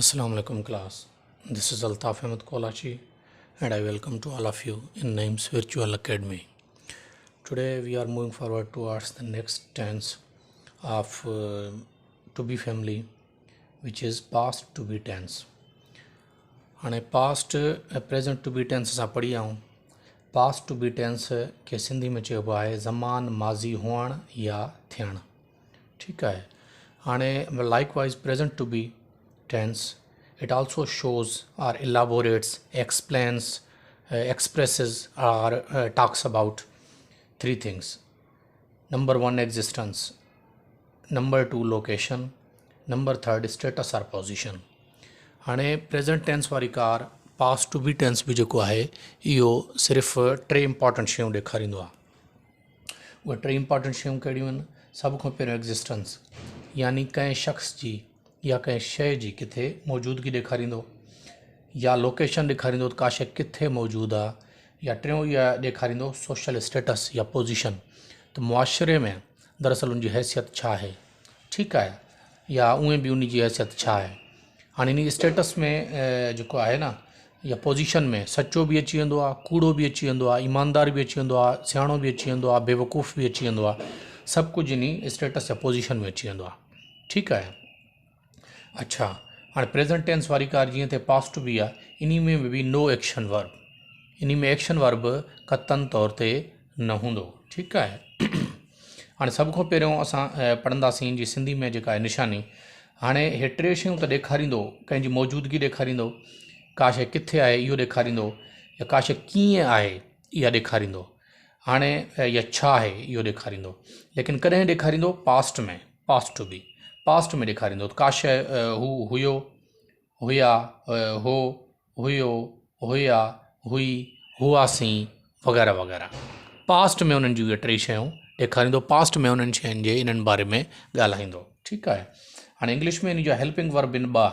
Assalamu alaikum class. This is Altaf Ahmed Kolachi and I welcome to all of you in Names Virtual Academy. Today we are moving forward towards the next tense of to be family, which is past to be tense. हाणे past present to be tense असां पढ़ी आहियूं. past to be tense खे सिंधी में चइबो आहे ज़मान माज़ी हुअणु या थियणु. ठीकु आहे. हाणे likewise present to be tense, it also shows or elaborates, explains, expresses or talks about three things. Number one, existence. Number two, location. Number third, status or position. हाणे present tense वारी car past to be tense भी जेको आहे इहो सिर्फ़ु टे important शयूं ॾेखारींदो आहे. उहे टे इंपॉर्टेंट शयूं कहिड़ियूं आहिनि? सभ खां पहिरियों एग्ज़िस्टेंस, यानी कंहिं शख़्स जी या कंहिं शइ जी किथे मौजूदगी ॾेखारींदो, या लोकेशन ॾेखारींदो त का शइ किथे मौजूदु आहे, या टियों इहा ॾेखारींदो सोशल स्टेटस या पोजीशन, त मुआशरे में दरअसल उनजी हैसियत छा आहे. ठीकु आहे, या उहे बि उन जी हैसियत छा आहे. हाणे इन स्टेटस में जेको आहे न या पोजीशन में सचो बि अची वेंदो आहे, कूड़ो बि अची वेंदो आहे, ईमानदार बि अची वेंदो आहे, सियाणो बि अची वेंदो आहे, बेवकूफ़ बि अची वेंदो आहे. सभु कुझु इन स्टेटस या पोजीशन में अची वेंदो आहे. ठीकु आहे. अच्छा, हाणे प्रेजेंट टेंस वारी कार जीअं त पास्ट टू बी आहे, इन में बि नो एक्शन वर्ब, इन में एक्शन वर्ब क़तन तौर ते न हूंदो. ठीकु आहे. हाणे सभ खां पहिरियों असां पढ़ंदासीं जी सिंधी में जेका आहे निशानी. हाणे हे टे शयूं त ॾेखारींदो, कंहिंजी मौजूदगी ॾेखारींदो, का शइ किथे आहे इहो ॾेखारींदो, या का शइ कीअं आहे इहा ॾेखारींदो, हाणे या छा आहे इहो ॾेखारींदो. लेकिन कॾहिं ॾेखारींदो? पास्ट में, पास्ट टू बी, पास्ट में ॾेखारींदो. का शइ हू हुयो, हुया, हो, हुयो, हुया, हुई, हुआसीं वग़ैरह वग़ैरह. पास्ट में उन्हनि जूं इहे टे शयूं ॾेखारींदो, पास्ट में उन्हनि शयुनि जे इन्हनि बारे में ॻाल्हाईंदो. ठीकु आहे. हाणे इंग्लिश में इन जा हेल्पिंग वर्ब आहिनि ॿ,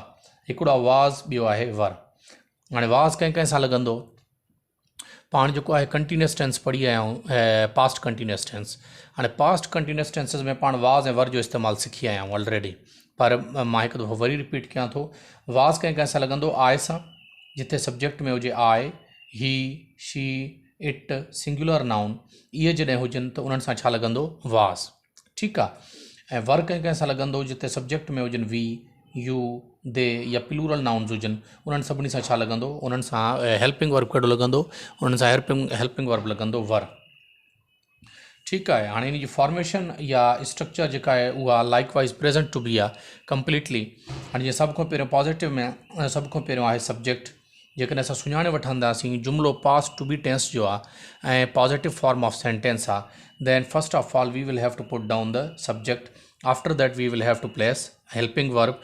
हिकिड़ो आहे वाज़, ॿियो आहे वर. हाणे वाज़ कंहिं कंहिं सां लॻंदो? पाण जेको आहे कंटिन्यूअस टेंस पढ़ी आया आहियूं, पास्ट कंटिन्यूअस टेंस. हाणे पास्ट कंटिन्यूअस टेंसिस में पाण वाज़ ऐं वर जो इस्तेमालु सिखी आया आहियूं ऑलरेडी, पर मां हिकु दफ़ो वरी रिपीट कयां थो. वाज़ कंहिं कंहिं सां लॻंदो आए सां, जिथे सब्जेक्ट में हुजे आए, ही, शी, इट, सिंगुलर नाउन, इहे जॾहिं हुजनि त उन्हनि सां छा लॻंदो? वाज़. ठीकु आहे. ऐं वर कंहिं कंहिं सां लॻंदो जिथे सब्जेक्ट में हुजनि वी, यू, दे या प्लूरल नाउन्स हुजनि, उन्हनि सभिनी सां छा लॻंदो? उन्हनि सां हेल्पिंग वर्ब कहिड़ो लॻंदो? उन्हनि सां हेल्पिंग वर्ब लॻंदो वर. ठीकु आहे. हाणे इन जी फॉर्मेशन या स्ट्रक्चर जेका आहे उहा लाइकवाइज प्रेजेंट टू बी आहे कंप्लीटली. हाणे जीअं सभ खां पहिरियों पॉज़िटिव में सभ खां पहिरियों आहे सब्जेक्ट. जेकॾहिं असां सुञाणे वठंदासीं जुमिलो पास्ट टू बी टेंस जो आहे ऐं पॉज़िटिव फॉर्म ऑफ सेंटेंस आहे, then first of all we will have to put down the subject. After that we will have to place helping verb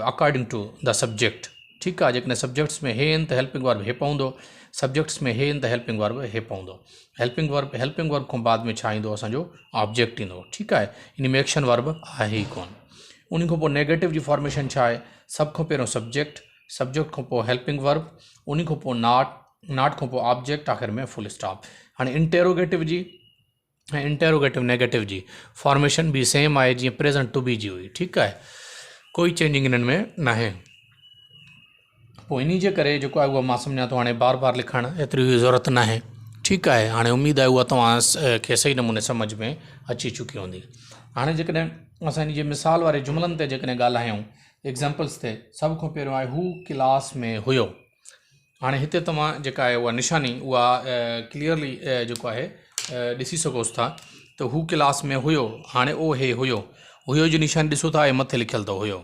according to the subject. ठीकु आहे. जेकॾहिं subjects में हे आहिनि त हेल्पिंग वर्ब हे पवंदो, subjects में हे आहिनि त हेल्पिंग वर्ब हे पवंदो. हेल्पिंग वर्ब खां बाद में छा ईंदो? असांजो ऑब्जेक्ट ईंदो. ठीकु आहे. इन में एक्शन वर्ब आहे ई कोन. उन खां पोइ नेगेटिव जी फॉर्मेशन छा आहे? सभ खां पहिरियों सब्जेक्ट, सब्जेक्ट खां पोइ हेल्पिंग वर्ब, उन खां पोइ नॉट, नॉट खां पोइ ऑब्जेक्ट, आख़िर में फुल स्टॉप. हाणे इंटेरोगेटिव जी ऐं इंटेरोगेटिव नेगेटिव जी फॉर्मेशन बि सेम आहे जीअं प्रेजेंट टू बी जी हुई. ठीकु आहे. कोई चेंजिंग इन्हनि में न आहे. पोइ इन जे करे जेको आहे उहो मां सम्झां थो हाणे बार बार लिखणु एतिरी ज़रूरत न आहे. ठीकु आहे. हाणे उमेदु आहे उहा तव्हां खे सही नमूने सम्झ में अची चुकी हूंदी. हाणे जेकॾहिं असां इन जे मिसाल वारे जुमिलनि ते जेकॾहिं ॻाल्हायूं, एग्ज़ाम्पल्स ते, सभ खां पहिरियों आहे हू क्लास में हुयो. हाणे हिते तव्हां जेका आहे उहा निशानी उहा क्लियरली जेको आहे ॾिसी सघोसि था त हू क्लास में हुयो. हाणे ओ हे हुयो, हुयो जी निशानी ॾिसो था, ऐं मथे लिखियलु अथव हुयो.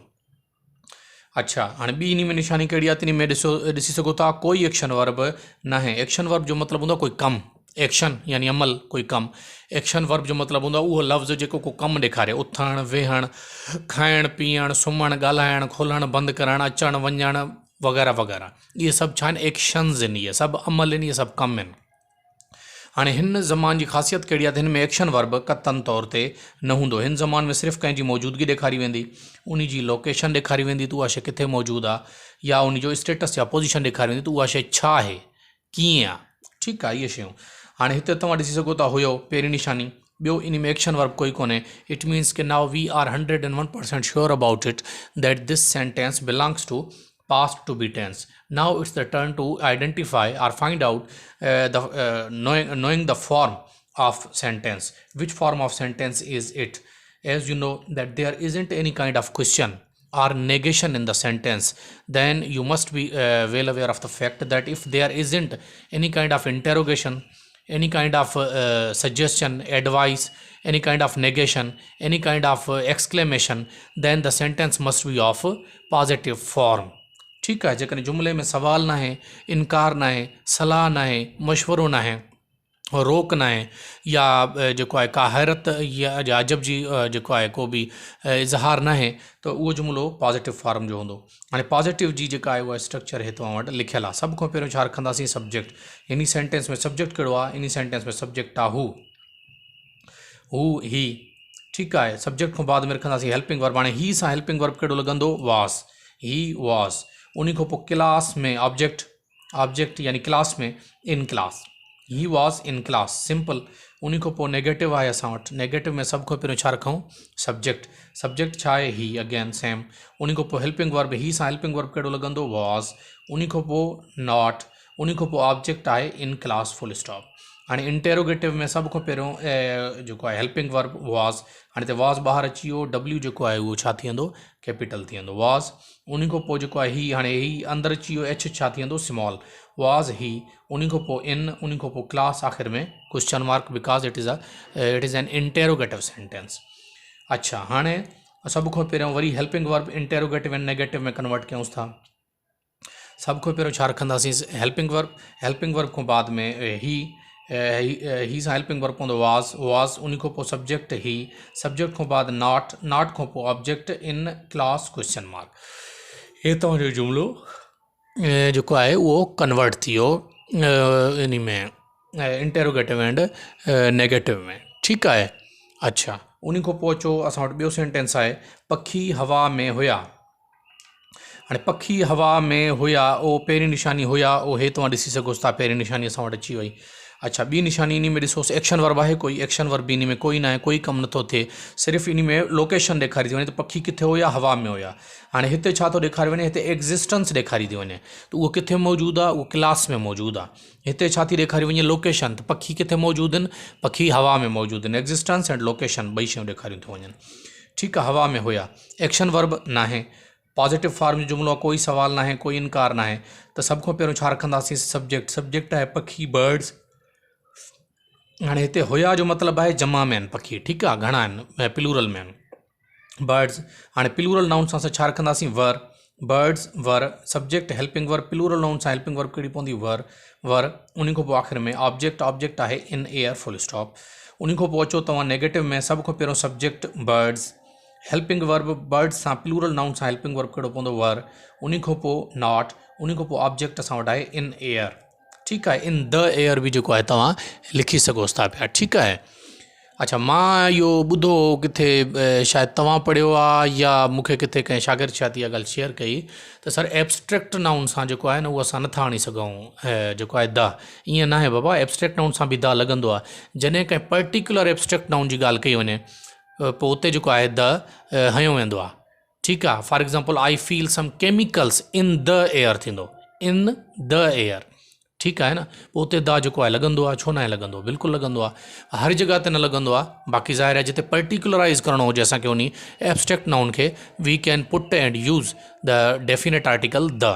अच्छा, हाणे ॿी इन में निशानी कहिड़ी आहे? त इन में ॾिसी सघो था कोई एक्शन वर्ब न आहे. एक्शन वर्ब जो मतिलबु हूंदो आहे कोई कमु, एक्शन यानी अमल, कोई कमु. एक्शन वर्ब जो मतिलबु हूंदो आहे उहो लफ़्ज़ जेको को कमु ॾेखारे. उथणु, वेहणु, खाइणु, पीअणु, सुम्हणु, ॻाल्हाइणु, खोलणु, बंदि करणु, अचणु, वञणु वग़ैरह वग़ैरह. इहे सभु छा आहिनि? एक्शन्स आहिनि. इहे सभु अमल आहिनि, इहे सभु कमु आहिनि. हाणे हिन ज़मान जी ख़ासियत कहिड़ी आहे त हिन में एक्शन वर्ब क़तन तौर ते न हूंदो. हिन ज़मान में सिर्फ़ु कंहिंजी मौजूदगी ॾेखारी वेंदी, उन जी लोकेशन ॾेखारी वेंदी त उहा शइ किथे मौजूदु आहे, या उन जो स्टेटस या पोजीशन ॾेखारी वेंदी त उहा शइ छा आहे, कीअं आहे. ठीकु आहे. इहे शयूं हाणे हिते तव्हां ॾिसी सघो था. हुयो पहिरीं निशानी, ॿियो इन में एक्शन वर्ब कोई कोन्हे. इट मीन्स कि now we are 101% sure about it that this sentence belongs to past to be tense. Now it's the turn to identify or find out knowing the form of sentence. Which form of sentence is it? As you know that there isn't any kind of question or negation in the sentence, then you must be well aware of the fact that if there isn't any kind of interrogation, any kind of suggestion, advice, any kind of negation, any kind of exclamation, then the sentence must be of positive form. ठीक है. जेकॾहिं जुमले में सवाल ना है, इनकार ना है, सलाह ना है, मशवरो ना है, रोक ना है, या जेको आहे का हैरत या अजब जी जेको आहे को बि इज़हार ना है, तो उहो जुमिलो पॉजिटिव फॉर्म जो हूंदो. हाणे पॉजिटिव जी जेका आहे उहा स्ट्रक्चर हिते वटि लिखियलु आहे. सभ खां पहिरियों छा रखंदासीं? सब्जेक्ट. इन सेंटेंस में सब्जेक्ट कहिड़ो आहे? इन सेंटेंस में सब्जेक्ट आहे हू ही. ठीकु आहे. सब्जेक्ट खां बाद में रखंदासीं हेल्पिंग वर्ब. हाणे ही सां हेल्पिंग वर्ब कहिड़ो लॻंदो? वॉस. ही वॉस. उन खां पोइ क्लास में ऑब्जेक्ट यानी क्लास में in class. He was in class. Simple. उन खां पोइ नेगेटिव आहे असां वटि. नेगेटिव में सभ खां पहिरियों छा रखूं? सब्जेक्ट. सब्जेक्ट छा आहे? ही. Again same. उन खां पोइ हेल्पिंग वर्ब. ही सां हेल्पिंग वर्ब कहिड़ो लॻंदो? वॉज. उन खां पोइ नॉट. उन खां पोइ ऑब्जेक्ट आहे इन क्लास. Full stop. हाणे इंटेरोगेटिव में सभ खां पहिरियों जेको आहे हेल्पिंग वर्ब वॉज. हाणे त वॉज ॿाहिरि अची वियो. डब्ल्यू जेको आहे उहो छा थी वेंदो? कैपिटल थी वेंदो. वॉज. उन खां पोइ जेको आहे ही. हाणे ही अंदरि अची वियो. एच छा थी वेंदो? स्मॉल. Was he. उन खां पोइ इन. उन खां पोइ क्लास. आख़िर में question mark because it is an interrogative sentence. अच्छा. हाणे सभ खां पहिरियों वरी helping verb interrogative and negative में कन्वर्ट कयूंसि था. सभ खां पहिरियों छा रखंदासीं? Helping verb. हेल्पिंग वर्ब खां बाद में ही सां हेल्पिंग वर्ब पवंदो वॉज. उन खां पोइ सब्जेक्ट ही. सब्जेक्ट खां बाद नॉट. नॉट खां पोइ object in class question mark. हे तव्हांजो जुमिलो जेको आहे उहो कन्वर्ट थी वियो इन में इंटेरोगेटिव एंड नेगेटिव में. ठीकु आहे. अच्छा. उन खां पोइ अचो असां वटि ॿियो सेंटेंस आहे. पखी हवा में हुया. हाणे पखी हवा में हुया. उहो पहिरीं निशानी हुया. उहो हे तव्हां ॾिसी सघो था. पहिरीं निशानी असां वटि अची वई. अच्छा. ॿी निशानी इन में ॾिसोसि. एक्शन वर्ब आहे कोई? एक्शन वर्ब इन में कोई ना आहे. कोई कमु नथो थिए. सिर्फ़ु इन में लोकेशन ॾेखारी थी वञे त पखी किथे हुया? हवा में हुया. हाणे हिते छा थो ॾेखारे वञे? हिते एग्ज़िस्टेंस ॾेखारी थी वञे. त उहो किथे मौजूदु आहे? उहो क्लास में मौजूदु आहे. हिते छा थी ॾेखारी वञे? लोकेशन. त पखी किथे मौजूदु आहिनि? पखी हवा में मौजूदु आहिनि. एग्ज़िस्टेंस एंड लोकेशन ॿई शयूं ॾेखारियूं थी वञनि. ठीकु आहे. हवा में हुया. एक्शन वर्ब ना आहे. पॉजिटिव फॉर्म जो जुमिलो आहे. कोई सवाल ना आहे, कोई इनकार ना आहे. त सभ खां पहिरियों छा रखंदासीं? सब्जेक्ट. सब्जेक्ट आहे पखी. बर्ड्स. हाणे हिते हुया जो मतिलबु आहे जमा में आहिनि पखी. ठीकु आहे. घणा आहिनि? प्लूरल में आहिनि बर्ड्स. हाणे प्लूरल नाउन सां छा रखंदासीं? वर. बर्ड्स वर. Subject helping verb. Plural noun सां हेल्पिंग वर्ब कहिड़ी पवंदी? वर. उन खां पोइ आख़िर में ऑब्जेक्ट आहे इन एयर. Full stop. उन खां पोइ अचो तव्हां नेगेटिव में. सभ खां पहिरियों subject birds. Helping verb birds सां. प्लूरल नाउन सां हेल्पिंग वर्ब कहिड़ो पवंदो? वर. उन खां पोइ नॉट. उन खां पोइ ऑब्जेक्ट असां वटि आहे इन एयर. ठीकु आहे. इन द एयर बि जेको आहे तव्हां लिखी सघोसि था पिया. ठीकु आहे. अच्छा. मां इहो ॿुधो किथे शायदि तव्हां पढ़ियो आहे या मूंखे किथे कंहिं शागिर्द छा थी इहा ॻाल्हि शेयर कई त सर एब्स्ट्रैक्ट नाउन सां जेको आहे न उहो असां नथा आणे सघूं जेको आहे द. ईअं न आहे बाबा. एब्स्ट्रैक्ट नाउन सां बि द लॻंदो आहे. जॾहिं कंहिं पर्टिकुलर एब्स्ट्रैक्ट नाउन जी ॻाल्हि कई वञे पोइ उते जेको आहे द हयो वेंदो आहे. ठीकु आहे. For example I feel some chemicals in the air थींदो. In the air. ठीकु आहे न. पोइ उते द जेको आहे लॻंदो आहे. छो न आहे लॻंदो? बिल्कुलु लॻंदो आहे. हर जॻह ते न लॻंदो आहे. बाक़ी ज़ाहिर आहे जिते पर्टिकुलराइज़ करिणो हुजे असांखे उन एब्स्ट्रैक्ट नाउन खे we can put and use the definite article the.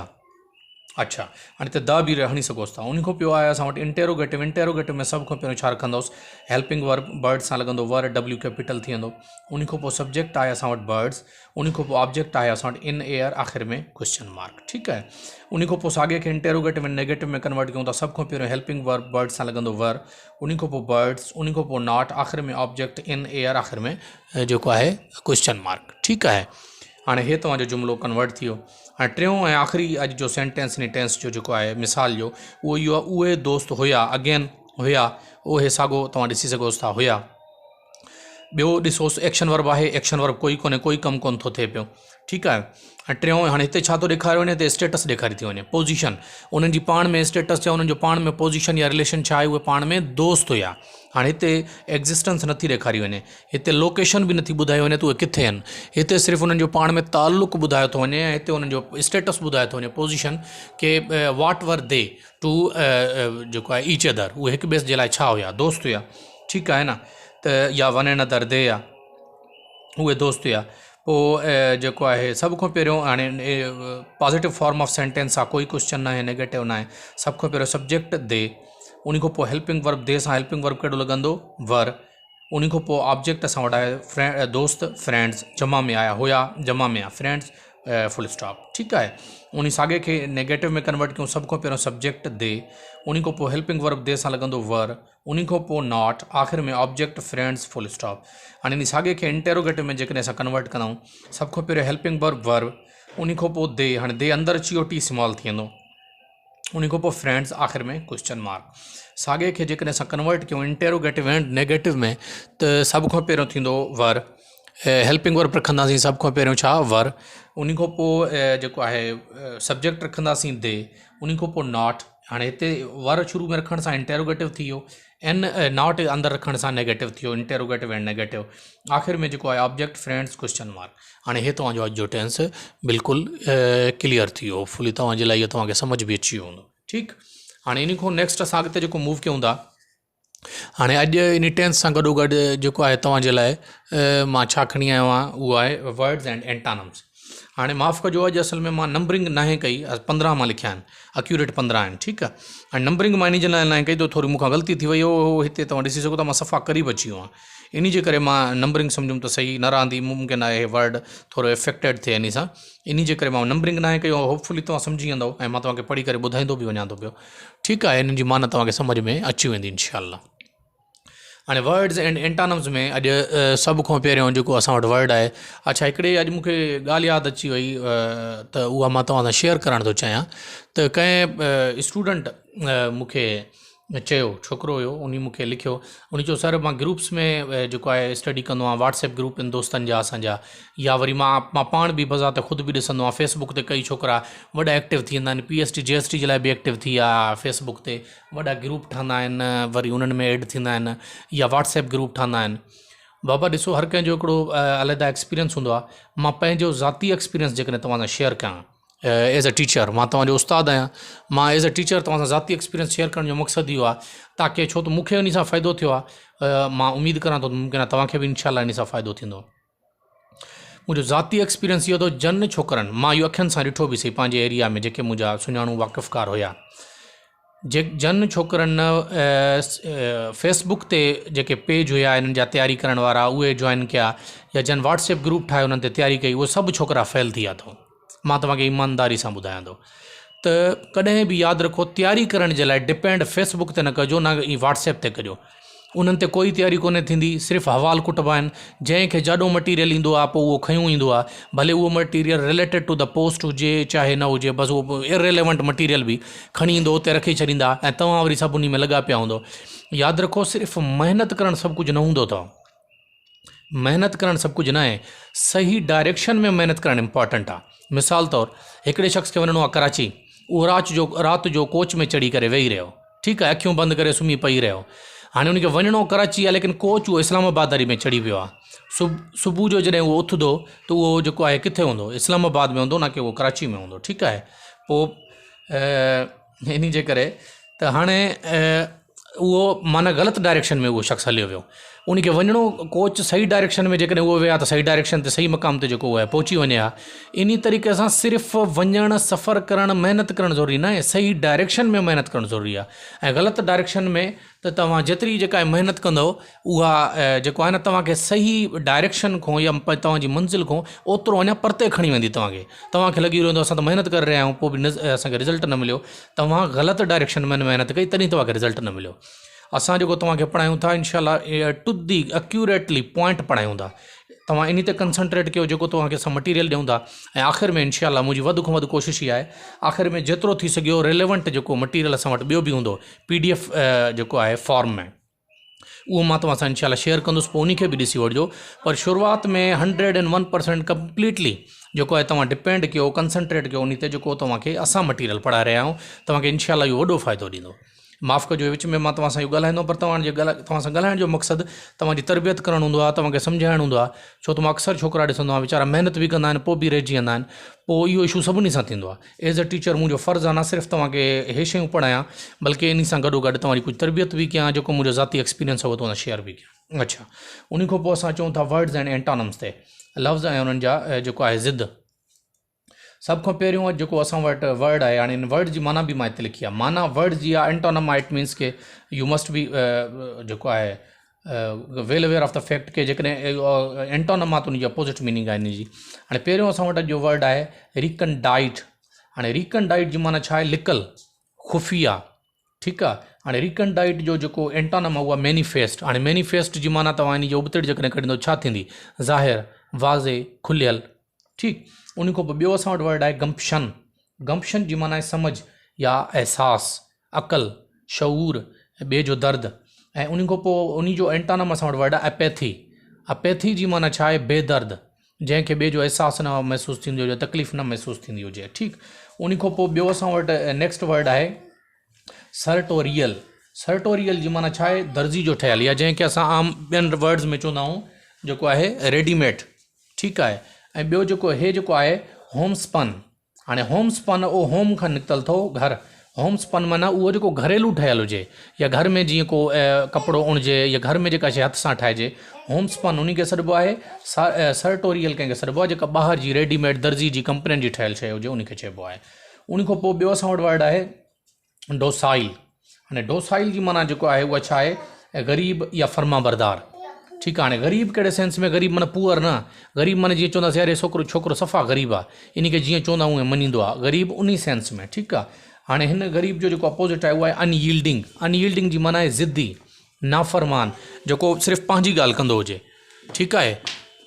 अच्छा. हाणे त द बि हणी सघोसि था. उन खां पोइ आहे असां वटि इंटेरोगेटिव. इंटेरोगेटिव में सभ खां पहिरियों छा रखंदोसि? Helping verb. बर्ड सां लॻंदो वर. डब्ल्यू कैपिटल थी वेंदो. उन खां पोइ सब्जेक्ट आहे असां वटि बर्ड्स. उन खां पोइ ऑब्जेक्ट आहे असां वटि इन एयर. आख़िर में क्वेश्चन मार्क. ठीकु आहे. उन खां पोइ साॻे खे इंटेरोगेटिव ऐं नेगेटिव में कन्वर्ट कयूं था. सभ खां पहिरियों हेल्पिंग वर्ब बर्ड सां लॻंदो वर. उन खां पोइ बर्ड्स. उन खां पोइ नॉट. आख़िर में ऑब्जेक्ट इन एयर. आख़िर में जेको आहे क्वेश्चन मार्क. ठीकु आहे. हाणे हे तव्हांजो जुमिलो कन्वर्ट थी वियो. हाणे टियों ऐं आख़िरी अॼु जो सेंटेंस इन टेंस जो जेको आहे मिसाल जो उहो इहो आहे. उहे दोस्त हुया. अगेन हुया. उहे साॻियो तव्हां ॾिसी सघोसि था. हुया. ॿियो ॾिसोसि एक्शन वर्ब आहे, एक्शन वर्ब कोई कोन्हे, कोई कमु कोन थो थिए पियो, ठीकु आहे। ऐं टियों हाणे हिते छा थो ॾेखारे वञे, हिते स्टेटस ॾेखारी थी वञे, पोजीशन, उन्हनि जी पाण में स्टेटस या उन्हनि जो पाण में पोजीशन या रिलेशन छा आहे, उहे पाण में दोस्त हुया। हाणे हिते एग्ज़िस्टेंस नथी ॾेखारी वञे, हिते लोकेशन बि नथी ॿुधाई वञे त उहे किथे आहिनि, हिते सिर्फ़ु उन्हनि जो पाण में ताल्लुक़ ॿुधायो थो वञे, ऐं हिते उन्हनि जो स्टेटस ॿुधायो थो वञे, पोजीशन के वाट वर दे टू जेको आहे ईच अदर, उहे हिक ॿिए जे लाइ छा हुया, दोस्त हुया, ठीकु आहे न। त या वन एंड अदर दे या उहे दोस्त हुया। पोइ जेको आहे सभ खां पहिरियों हाणे पॉज़िटिव फॉर्म ऑफ सेंटेंस आहे, कोई क्वेश्चन न आहे, नेगेटिव न आहे। सभ खां पहिरियों सब्जेक्ट दे, उन खां पोइ हेल्पिंग वर्ब दे सां हेल्पिंग वर्ब कहिड़ो लॻंदो, वर। उन खां पोइ ऑब्जेक्ट असां वटि आहे दोस्त, फ्रेंड्स, जमा में आया हुया, जमा में आहे फ्रेंड्स, फुल स्टॉप, ठीकु आहे। उन साॻे खे नेगेटिव में कन्वर्ट कयूं, सभ खां पहिरियों सब्जेक्ट दे, उन खां पोइ हेल्पिंग वर्ब दे सां लॻंदो वर, उन खां पोइ नॉट, आख़िर में ऑब्जेक्ट फ्रेंड्स, फुल स्टॉप। हाणे इन साॻे खे इंटेरोगेटिव में जेकॾहिं असां कन्वर्ट कंदाऊं, सभ खां पहिरियों हेल्पिंग वर्ब, उन खां पोइ दे, हाणे दे अंदरि अची वियो, टी स्मॉल थी वेंदो, उन खां पोइ फ्रेंड्स, आख़िर में क्वेश्चन मार्क। साॻे खे जेकॾहिं असां कन्वर्ट कयूं इंटेरोगेटिव एंड नेगेटिव में, त सभ खां पहिरियों थींदो वर, हेल्पिंग वर्ब रखंदासीं सभ खां पहिरियों छा, वर, उन खां पोइ जेको आहे सब्जेक्ट रखंदासीं दे, उन खां पोइ नॉट। हाणे हिते वर शुरू में रखण सां इंटेरोगेटिव थी वियो, नॉट अंदरि रखण सां नेगेटिव थी वियो, इंटेरोगेटिव एंड नेगेटिव। आख़िर में जेको आहे ऑब्जेक्ट फ्रेंड्स क्वेश्चन मार्क। हाणे हे तव्हांजो अॼु जो टेंस बिल्कुलु क्लियर थी वियो, फुली तव्हांजे लाइ इहो तव्हांखे सम्झ बि अची वियो हूंदो, ठीकु। हाणे इन खां नेक्स्ट असां अॻिते जेको मूव कयूं था, हाणे अॼु इन टेंस सां गॾोगॾु जेको आहे तव्हांजे लाइ मां छा खणी आयो आहियां, उहो आहे वर्ड्स एंड एंटानम्स। हाणे माफ़ु कजो, अॼु असल में मां नंबरिंग नाहे कई, 15 मां लिखिया आहिनि, अक्यूरेट 15 आहिनि, ठीकु आहे। ऐं नंबरिंग मां इन जे लाइ नाहे कई त थोरी मूंखां ग़लती थी वई हो, हिते तव्हां ॾिसी सघो था मां सफ़ा क़रीब अची वियो आहियां, इन जे करे मां नंबरिंग सम्झुमि त सही न रहंदी, मुमकिन आहे वर्ड थोरो इफेक्टेड थिए इन सां, इन जे करे मां नंबरिंग नाहे कई। होपफुली तव्हां सम्झी वेंदव ऐं मां तव्हांखे पढ़ी करे ॿुधाईंदो बि वञा थो पियो, ठीकु आहे। इन्हनि जी माना तव्हांखे सम्झ में अची वेंदी इंशाअल्लाह। हाणे वर्ड्स एंड एंटानम्स में अॼु सभ खां पहिरियों जेको असां वटि वर्ड आहे, अच्छा हिकिड़े अॼु मूंखे ॻाल्हि यादि अची वई, त उहा मां तव्हां सां शेयर करणु थो चाहियां। त कंहिं स्टूडेंट मूंखे चयो, छोकिरो हुयो, उन मूंखे लिखियो, उन चयो सर मां ग्रुप्स में जेको आहे स्टडी कंदो आहियां, व्हाट्सएप ग्रुप आहिनि दोस्तनि जा असांजा, या वरी मां पाण बि बज़ार ख़ुदि बि ॾिसंदो आहियां, फेसबुक ते कई छोकिरा वॾा एक्टिव थी वेंदा आहिनि, PhD GST जे लाइ बि एक्टिव थी विया, फेसबुक ते वॾा ग्रुप ठहंदा आहिनि, वरी उन्हनि में एड थींदा आहिनि, या व्हाट्सएप ग्रुप ठहंदा आहिनि। बाबा ॾिसो, हर कंहिंजो हिकिड़ो अलॻि एक्सपीरियंस हूंदो आहे। मां पंहिंजो ज़ाती एक्सपीरियंस जेकॾहिं तव्हां सां शेयर कयां, एज़ अ टीचर, मां तव्हांजो उस्तादु आहियां, मां एज़ अ टीचर तव्हां सां ज़ाती एक्सपीरियंस शेयर करण जो मक़सदु इहो आहे ताकी, छो त मूंखे उन सां फ़ाइदो थियो आहे, मां उमेदु करां थो मुमकिन आहे तव्हांखे बि इंशाअल्लाह इन सां फ़ाइदो थींदो। मुंहिंजो ज़ाती एक्सपीरियंस इहो हो, जन छोकिरनि, मां इहो अखियुनि सां ॾिठो बि सही पंहिंजे एरिया में, जेके मुंहिंजा सुञाणू वाक़िफ़कार हुया, जन छोकिरनि फेसबुक ते जेके पेज हुया इन्हनि जा तयारी करण वारा, उहे जॉइन कया, या जन व्हाट्सएप ग्रुप ठाहे उन्हनि ते तयारी कई, उहे सभु छोकिरा फेल थी विया अथव। मां तव्हांखे ईमानदारी सां ॿुधायां थो, त कॾहिं बि यादि रखो, तयारी करण जे लाइ डिपेंड फेसबुक ते न कजो, न व्हाट्सएप ते कजो, उन्हनि ते कोई तयारी कोन्हे थींदी, सिर्फ़ु हवाल कुटबा आहिनि, जंहिंखे जाॾो मटीरियल ईंदो आहे पोइ उहो खयूं ईंदो आहे, भले उहो material related to the post हुजे चाहे न हुजे, बसि उहो इररिलेवेंट मटीरियल बि खणी ईंदो, उते रखी छॾींदा, ऐं तव्हां वरी सभु उन में लॻा पिया हूंदो। यादि रखो, सिर्फ़ु महिनत करणु सभु कुझु न हूंदो अथव, महिनत करणु सभु कुझु न आहे, सही डायरेक्शन में महिनत करणु इम्पॉर्टेंट आहे। मिसाल तौरु हिकिड़े शख़्स खे वञिणो आहे कराची, उहो राति जो कोच में चढ़ी करे वेही रहियो, ठीकु आहे, अखियूं बंदि करे सुम्ही पई रहियो। हाणे उनखे वञिणो कराची आहे, लेकिन कोच उहो इस्लामाबाद वारी में चढ़ी वियो आहे। सुबुह जो जॾहिं उहो उथंदो त उहो जेको आहे किथे हूंदो, इस्लामाबाद में हूंदो, न की उहो कराची में हूंदो, ठीकु आहे। पोइ इन जे करे त हाणे उहो माना ग़लति डायरेक्शन में उहो शख़्स हलियो वियो, उनखे वञिणो कोच सही डायरेक्शन में जेकॾहिं उहो विया त सही डायरेक्शन ते, सही मक़ाम ते जेको उहो आहे पहुची वञे हा। इन तरीक़े सां सिर्फ़ु वञणु, सफ़र करणु, महिनत करणु ज़रूरी न आहे, सही डायरेक्शन में महिनत करणु ज़रूरी आहे। ऐं ग़लति डायरेक्शन में त तव्हां जेतिरी जेका आहे महिनत कंदव, उहा जेको आहे न तव्हांखे सही डायरेक्शन खां या तव्हांजी मंज़िल खां ओतिरो अञा परते खणी वेंदी। तव्हांखे लॻी रहंदो असां त महिनत करे रहिया आहियूं, पोइ बि असांखे रिज़ल्ट न मिलियो, तव्हां ग़लति डायरेक्शन में महिनत कई तॾहिं तव्हांखे रिज़ल्ट न मिलियो। असां जेको तव्हांखे पढ़ायूं था इंशाअल्लाह टू दी एक्यूरेटली पॉइंट पढ़ायूं था, तव्हां इन ते कंसंट्रेट कयो जेको तव्हांखे असां मटीरियल ॾियूं था, ऐं आख़िर में इंशाअल्लाह मुंहिंजी वधि खां वधि कोशिशि इहा आहे, आख़िर में जेतिरो थी सघियो रिलेवेंट जेको मटीरियल असां वटि ॿियो बि हूंदो PDF जेको आहे फॉर्म में, वो मां तव्हां सां इंशाल्लाह शेयर कंदुसि, पोइ उन खे बि ॾिसी वठिजो। पर शुरूआत में 101% कंप्लीटली जेको आहे तव्हां डिपेंड कयो, कंसंट्रेट कयो उन ते जेको तव्हांखे असां मटीरियल पढ़ाए रहिया आहियूं। तव्हांखे इंशाल्लाह इहो वॾो फ़ाइदो ॾींदो। माफ़ु कजो विच में मां तव्हां सां इहो ॻाल्हाईंदो, पर तव्हां सां ॻाल्हाइण जो मक़सदु तव्हांजी तरबियत करणु हूंदो आहे, तव्हांखे सम्झाइणु हूंदो आहे। छो त मां अक्सर छोकिरा ॾिसंदो आहियां वीचारा महिनत बि कंदा आहिनि, पोइ बि रहिजी वेंदा आहिनि। पोइ इहो इशू सभिनी सां थींदो आहे। एज़ अ टीचर मुंहिंजो फ़र्ज़ु आहे न सिर्फ़ु तव्हांखे इहे शयूं पढ़ायां, बल्कि इन सां गॾोगॾु तव्हांजी कुझु तरबियत बि कयां, जेको मुंहिंजो ज़ाती एक्सपीरियंस आहे उहो तव्हां शेयर बि कयां। अच्छा, उन खां पोइ असां चऊं था वर्ड्स एंड एंटोनम्स ते, लफ़्ज़ ऐं उन्हनि जा जेको आहे ज़िद। सभ खां पहिरियों जेको असां वटि वर्ड आहे, हाणे इन वर्ड जी माना बि मां हिते लिखी आहे। माना वर्ड जी आहे एंटोनम आहे, इट मीन्स के यू मस्ट बी जेको आहे वेल अवेयर ऑफ द फैक्ट के जेकॾहिं एंटोनम आहे त उनजी अपोज़िट मीनिंग आहे इन जी। हाणे पहिरियों असां वटि जो वर्ड आहे रिकनडाइट। हाणे रिकनडाइट जी माना छा आहे? लिकल, खुफ़िया। ठीकु आहे। हाणे रिकनडाइट जो जेको एंटोनम आहे उहा मैनिफेस्ट। हाणे मैनिफेस्ट जी माना तव्हां इन जी उबतड़ि जेकॾहिं कढंदो छा थींदी? ज़ाहिर, वाज़े, खुलियल। ठीकु। उन खां पोइ ॿियो असां वटि वर्ड आहे गम्पशन। गम्पशन जी माना आहे सम्झ या एहसास, अक़ल, शऊर, ॿिए जो दर्द। ऐं उन खां पोइ उन जो एंटोनम असां वटि वर्ड आहे अपैथी। अपैथी जी माना छा आहे? बेदर्द, जंहिंखे ॿिए जो एहसास न महसूसु थींदो हुजे, तकलीफ़ न महसूसु थींदी हुजे। ठीकु। उन खां पोइ ॿियो असां वटि नेक्स्ट वर्ड आहे सर्टोरियल। सर्टोरियल जी माना छा आहे? दर्जी जो ठहियल, या जंहिंखे असां आम ॿियनि वर्ड्स में चवंदा आहियूं जेको आहे रेडीमेड। ठीकु आहे। ऐं ॿियो जेको हे जेको आहे होमस्पन। हाणे होमस्पन उहो होम खां निकितल अथव, घर। होमस्पन माना उहो जेको घरेलू ठहियलु हुजे, या घर में जीअं को कपिड़ो उणिजे, या घर में जेका शइ हथ सां ठाहिजे, होमस्पन उन खे सॾिबो आहे। सर्टोरियल कंहिंखे सॾिबो आहे जेका ॿाहिरि जी रेडीमेड दर्जी जी कंपनियुनि जी ठहियलु शइ हुजे, उन खे चइबो आहे। उन खां पोइ ॿियो असां वटि वर्ड आहे डोसाइल। हाणे डोसाइल जी माना जेको आहे उहा छा आहे? ग़रीब या फर्माबरदार। ठीकु आहे। हाणे ग़रीब कहिड़े सेंस में? ग़रीब माना पुअर न। ग़रीब माना जीअं चवंदासीं यार छोकिरो सफ़ा ग़रीब आहे, इन खे जीअं चवंदा उहे मञींदो आहे, ग़रीब उन सेंस में। ठीकु आहे। हाणे हिन ग़रीब जो जेको अपोज़िट आहे उहा आहे अनयील्डिंग। अनयील्डिंग जी माना आहे ज़िद्दी, नाफ़रमान, जेको सिर्फ़ु पंहिंजी ॻाल्हि कंदो हुजे। ठीकु आहे।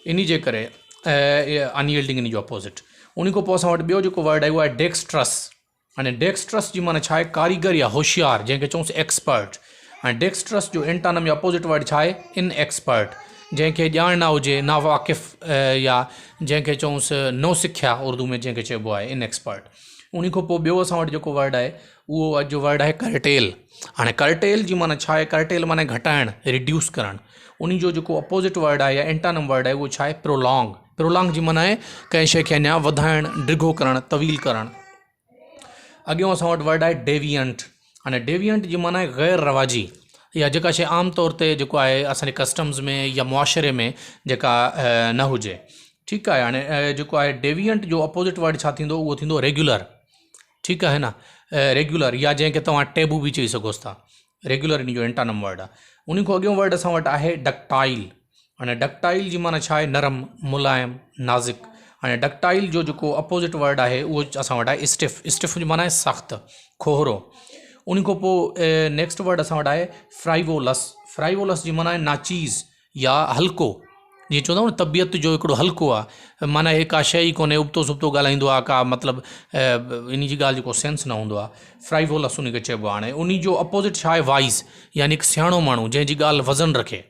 इन जे करे अनयील्डिंग इन जो अपोज़िट। उन खां पोइ असां वटि ॿियो जेको वर्ड आहे उहा आहे डेक्स्ट्रस। हाणे डेक्स्ट्रस जी माना छा आहे? कारीगर या होशियार, जंहिंखे चऊंसि एक्सपर्ट। हाणे डेक्स्ट्रस जो एंटोनम या अपोज़िट वर्ड छा आहे? इन एक्सपर्ट, जंहिंखे ॼाण न हुजे, ना वाक़िफ़, या जंहिंखे चऊंसि नो सिखिया उर्दू में जंहिंखे चइबो आहे इन एक्सपर्ट। उन खां पोइ ॿियो असां वटि जेको वर्ड आहे उहो अॼु जो वर्ड आहे कर्टेल। हाणे कर्टेल जी माना छा आहे? कर्टेल माना घटाइण, रिड्यूस करणु। उन जो जेको अपोज़िट वर्ड आहे या एंटोनम वर्ड आहे उहो छा आहे? प्रोलॉन्ग। प्रोलॉन्ग जी माना आहे कंहिं शइ खे अञा वधाइणु, डिघो करणु, तवील करणु। अॻियों असां वटि वर्ड आहे डेवियंट। हाणे डेवियंट जी माना आहे ग़ैर रवाजी, या जेका शइ आम तौर ते जेको आहे असांजे कस्टम्स में या मुआशरे में जेका न हुजे। ठीकु आहे। हाणे जेको आहे डेवियंट जो अपोज़िट वर्ड छा थींदो? उहो थींदो रेगुलर। ठीकु आहे न, रेगुलर, या जंहिंखे तव्हां टेबू बि चई सघोसि था। रेगुलर इन जो एंटोनम वर्ड आहे। उन खां अॻियों वर्ड असां वटि आहे डक्टाइल। हाणे डक्टाइल जी माना छा आहे? नरम, मुलायम, नाज़ुक। हाणे डक्टाइल जो जेको अपोज़िट वर्ड आहे उहो असां वटि आहे स्टिफ। स्टिफ जी माना आहे सख़्तु, खोहरो। उन खां पोइ नेक्स्ट वर्ड असां वटि आहे फ्राइवोलस। फ्राइवोलस जी माना आहे नाचीज़ या हल्को, जीअं चवंदा आहियूं न तबियत जो हिकिड़ो हल्को आहे, माना हे का शइ ई कोन्हे, उबतो सुबतो ॻाल्हाईंदो आहे, का मतिलबु इन जी ॻाल्हि जेको सेंस न हूंदो आहे। फ्राइवोलस उन खे चइबो आहे। हाणे उन जो अपोज़िट छा आहे? वाइज़, यानी हिकु सियाणो माण्हू जंहिंजी ॻाल्हि वज़न रखे।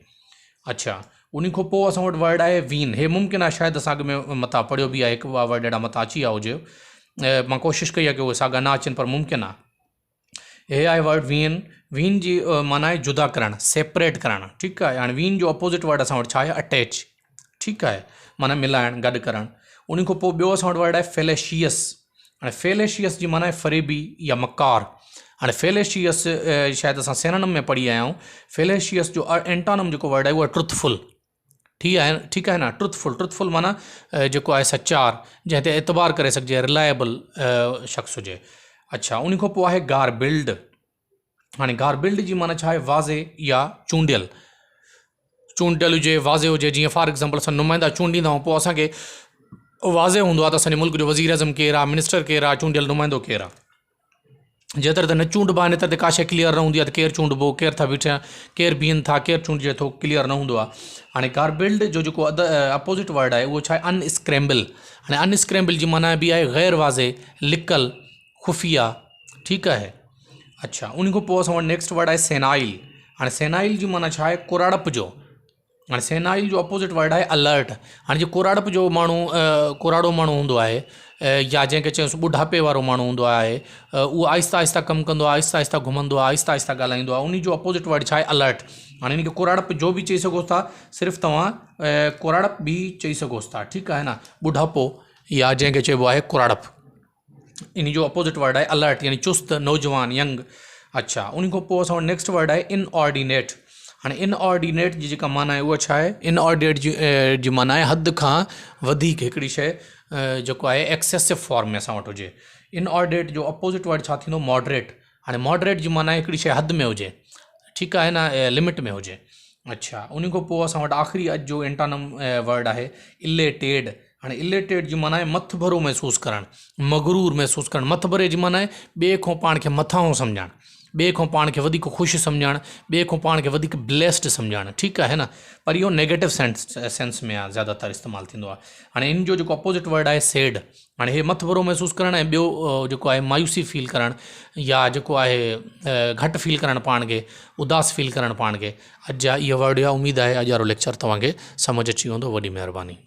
अच्छा। उन खां पोइ असां वटि वर्ड आहे वीन। हे मुमकिन आहे शायदि असां अॻ में मथां पढ़ियो बि आहे, हिकु ॿ वर्ड अहिड़ा मथां अची विया हुजे, मां कोशिशि कई आहे की उहे साॻा न अचनि, पर मुमकिन आहे। हे आहे वर्ड वीन। वीन जी माना आहे जुदा करणु, सेपरेट करणु। ठीकु आहे। हाणे वीन जो अपोज़िट वर्ड असां वटि छा आहे? अटैच। ठीकु आहे। माना मिलाइणु, गॾु करणु। उन खां पोइ ॿियो असां वटि वर्ड आहे फेलेशियस। हाणे फेलेशियस जी माना आहे फ़रेबी या मकार। हाणे फेलेशियस शायदि असां सेननम में पढ़ी आया आहियूं। फेलेशियस जो एंटोनम जेको वर्ड आहे उहा ट्रुथफुल। ठीकु आहे न, ट्रुथफुल। ट्रुथफुल माना जेको आहे सचार, जंहिं ते एतबार करे सघिजे, रिलायबल शख़्स हुजे। अच्छा। उन खां पोइ आहे गारबिल्ड। हाणे गारबिल्ड जी माना छा आहे? वाज़े या चूंडियल। चूंडियल हुजे, वाज़े हुजे। जीअं फॉर एग्ज़ाम्पल असां नुमाइंदा चूंडींदा आहियूं, पोइ असांखे वाज़े हूंदो आहे त असांजे मुल्क जो वज़ीर अज़म केरु आहे, मिनिस्टर केरु आहे, चूंडियल नुमाइंदो केरु आहे। जेतिरे त न चूंडबा आहिनि, एतिरे त का शइ क्लियर न हूंदी आहे त केरु चूंडबो, केरु था बीठा, केरु बीहनि था, केरु चूंडिजे थो, क्लियर न हूंदो आहे। हाणे गारबिल्ड जो जेको अपोज़िट वर्ड आहे उहो छा आहे? अनस्क्रैम्बल। हाणे अनस्क्रैम्बल जी माना बि आहे ग़ैर वाज़े, लिकल, खुफ़िया। ठीकु आहे। अच्छा। उन खां पोइ असां वटि नेक्स्ट वर्ड आहे सेनाइल। हाणे सेनाइल जी माना छा आहे, कोराड़प जो। हाणे सेनाइल जो अपोजिट वर्ड आहे अलर्ट। हाणे जो कोराड़प जो माण्हू कोराड़ो माण्हू हूंदो आहे या जंहिंखे चयूंसि ॿुढापे वारो माण्हू हूंदो आहे, उहो आहिस्ता आहिस्ता कमु कंदो आहे, आहिस्ता आहिस्ता घुमंदो आहे, आहिस्ता आहिस्ता ॻाल्हाईंदो आहे, उन जो अपोजिट वर्ड छा आहे, अलर्ट। हाणे इनखे कोराड़प जो बि चई सघोसि था, सिर्फ़ु तव्हां कोराड़प बि चई सघोसि था, ठीकु आहे न। ॿुढापो या जंहिंखे चइबो आहे कोराड़प, इन जो अपोजिट वर्ड आहे अलर्ट, यानी चुस्त, नौजवान, यंग। अच्छा, उन खां पोइ असां वटि नेक्स्ट वर्ड आहे इनऑर्डिनेट। हाणे इनऑर्डिनेट जी जेका माना आहे उहा छा आहे, इनऑर्डिनेट जी माना आहे हद खां वधीक हिकिड़ी शइ जेको आहे एक्सेसिव फॉर्म में असां वटि हुजे। इनऑर्डिनेट जो अपोजिट वर्ड छा थींदो, मॉडरेट। हाणे मॉडरेट जी माना आहे हिकिड़ी शइ हद में हुजे, ठीकु आहे न, लिमिट में हुजे। अच्छा, उन खां पोइ असां वटि आख़िरी अॼु जो एंटानम वर्ड आहे इलेटेड। हाणे इलेटेड जी माना आहे मथ भरो महसूसु करणु, मगरूर महसूसु करणु। मथ भरे जी माना आहे ॿिए खां पाण खे मथां सम्झणु, ॿिए खां पाण खे वधीक ख़ुशि सम्झणु, ॿिए खां पाण खे वधीक ब्लेस्ड सम्झणु, ठीकु आहे न। पर इहो नेगेटिव सेंस में आहे, ज़्यादातर इस्तेमालु थींदो आहे। हाणे इन जो जेको अपोजिट वर्ड आहे सैड। हाणे हे मथ भरो महसूसु करणु ऐं ॿियो जेको आहे मायूसी फील करणु, या जेको आहे घटि फील करणु पाण खे, उदास फील करणु पाण खे। अॼु जा इहा वर्ड आहे। उमेदु आहे अॼु वारो लेक्चर तव्हांखे सम्झ अची वेंदो। वॾी महिरबानी।